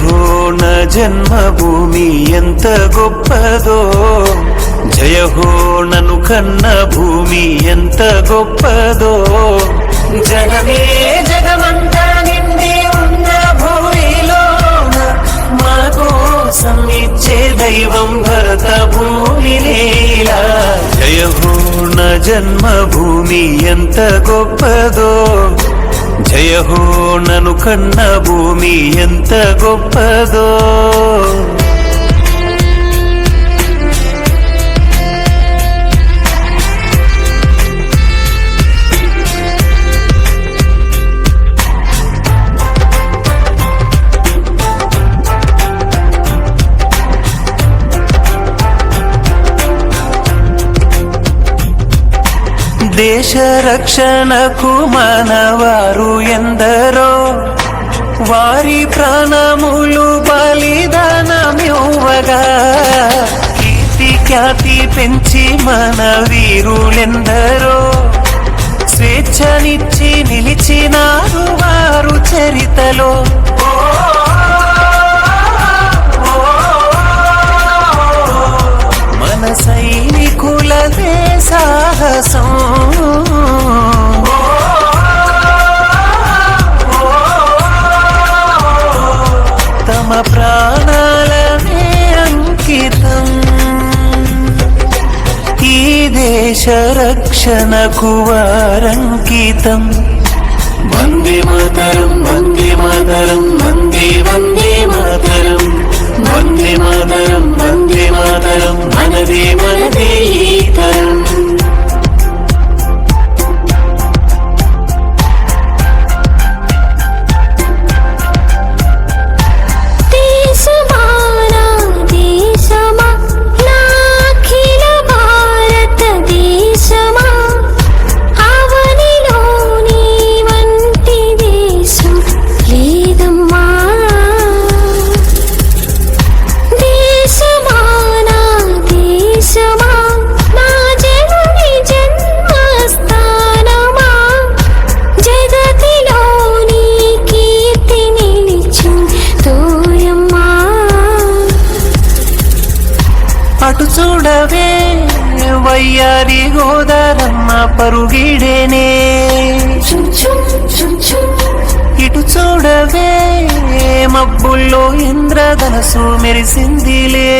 హో నా జన్మభూమి ఎంత గొప్పదో, జయ హో నన్ను కన్న భూమి ఎంత గొప్పదో. జగమే జగమంతా నిండి ఉన్న భూమిలోన మా కోసం ఇచ్చే దైవం భరత భూమి లీలా. జయ హో నా జన్మభూమి ఎంత గొప్పదో, జయ హో నన్ను కన్న భూమి ఎంత గొప్పదో. దేశ రక్షణకు మనవారు ఎందరో, వారి ప్రాణములు బలిదానమివ్వగా కీర్తి ఖ్యాతి పెంచి మన వీరులెందరో, స్వేచ్ఛనిచ్చి నిలిచినారు వారు చరితలో. మన సైనికులదే సాహసం, తమ ప్రాణాలనే అంకితం ఈ దేశ రక్షణకు వారంకితం. వందే మాతరం వందే మాతరం వందే వందే మాతరం, వందే మాతరం వందే మాతరం మనదే మనదే ఈ తరం. అటు చూడవే వయ్యారి గోదారమ్మ పరుగిడేనే, ఇటు చూడవే మబ్బుల్లో ఇంద్రధనసు మెరిసిందిలే.